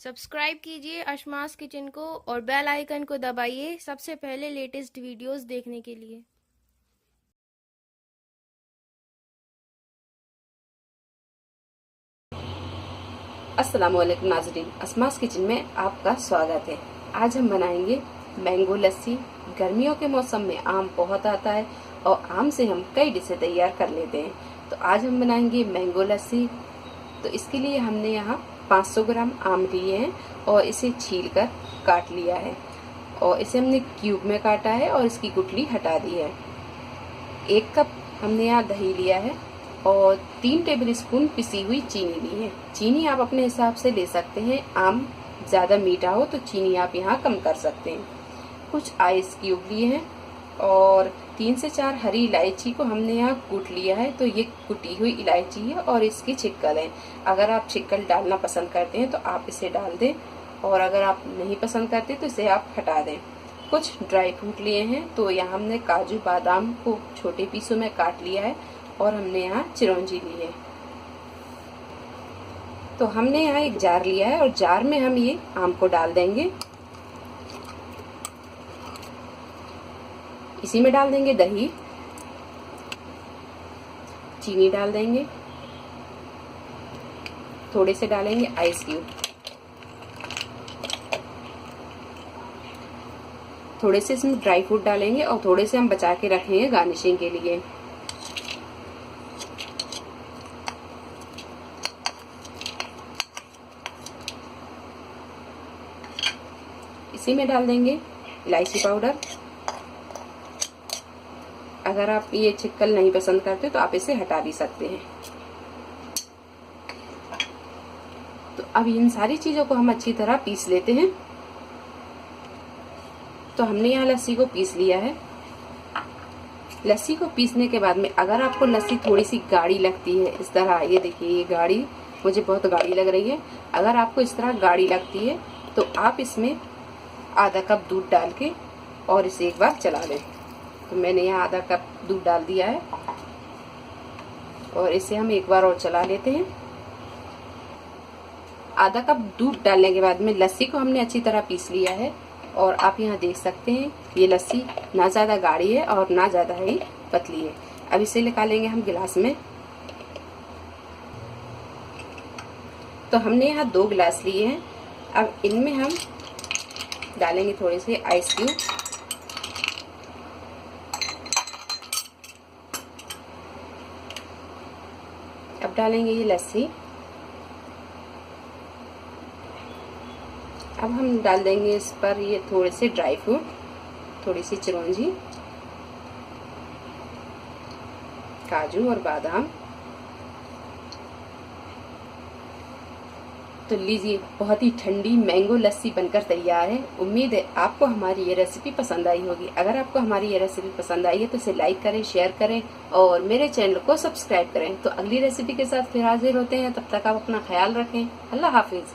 Subscribe कीजिए अशमास kitchen को और बेल आइकन को दबाइए सबसे पहले लेटेस्ट वीडियोस देखने के लिए। अस्सलामुअलैकुम नाज़रीन, अशमास किचन में आपका स्वागत है। आज हम बनाएंगे मैंगो लस्सी। गर्मियों के मौसम में आम बहुत आता है और आम से हम कई डिशें तैयार कर लेते हैं। तो आज हम बनाएंगे मैंगो लस्सी। तो इसके लिए हमने यहाँ 500 ग्राम आम लिए हैं और इसे छील कर काट लिया है और इसे हमने क्यूब में काटा है और इसकी गुठली हटा दी है। 1 कप हमने यहाँ दही लिया है और 3 टेबल स्पून पिसी हुई चीनी ली है। चीनी आप अपने हिसाब से ले सकते हैं। आम ज़्यादा मीठा हो तो चीनी आप यहाँ कम कर सकते हैं। कुछ आइस क्यूब लिए हैं और 3 से 4 हरी इलायची को हमने यहाँ कूट लिया है। तो ये कुटी हुई इलायची है और इसकी छिक्कल है। अगर आप छिक्कल डालना पसंद करते हैं तो आप इसे डाल दें और अगर आप नहीं पसंद करते तो इसे आप हटा दें। कुछ ड्राई फ्रूट लिए हैं। तो यहाँ हमने काजू बादाम को छोटे पीसों में काट लिया है और हमने यहाँ चिरौंजी ली है। तो हमने यहाँ एक जार लिया है और जार में हम ये आम को डाल देंगे। इसी में डाल देंगे दही, चीनी डाल देंगे, थोड़े से डालेंगे आइस क्यूब, थोड़े से इसमें ड्राई फ्रूट डालेंगे और थोड़े से हम बचा के रखेंगे गार्निशिंग के लिए। इसी में डाल देंगे इलायची पाउडर। अगर आप ये छिक्कल नहीं पसंद करते तो आप इसे हटा भी सकते हैं। तो अब इन सारी चीजों को हम अच्छी तरह पीस लेते हैं। तो हमने यहाँ लस्सी को पीस लिया है। लस्सी को पीसने के बाद में अगर आपको लस्सी थोड़ी सी गाढ़ी लगती है, इस तरह, ये देखिए ये गाढ़ी, मुझे बहुत गाढ़ी लग रही है। अगर आपको इस तरह गाढ़ी लगती है तो आप इसमें आधा कप दूध डाल के और इसे एक बार चला लें। तो मैंने यहाँ आधा कप दूध डाल दिया है और इसे हम एक बार और चला लेते हैं। आधा कप दूध डालने के बाद में लस्सी को हमने अच्छी तरह पीस लिया है और आप यहाँ देख सकते हैं ये लस्सी ना ज़्यादा गाढ़ी है और ना ज़्यादा ही पतली है। अब इसे निकालेंगे हम गिलास में। तो हमने यहाँ 2 गिलास लिए हैं। अब इनमें हम डालेंगे थोड़े से आइस क्यूब, अब डालेंगे ये लस्सी। अब हम डाल देंगे इस पर ये थोड़े से ड्राई फ्रूट, थोड़ी सी चिरौंजी, काजू और बादाम। तो लीजिए, बहुत ही ठंडी मैंगो लस्सी बनकर तैयार है। उम्मीद है आपको हमारी ये रेसिपी पसंद आई होगी। अगर आपको हमारी ये रेसिपी पसंद आई है तो इसे लाइक करें, शेयर करें और मेरे चैनल को सब्सक्राइब करें। तो अगली रेसिपी के साथ फिर हाजिर होते हैं। तब तक आप अपना ख्याल रखें। अल्लाह हाफिज।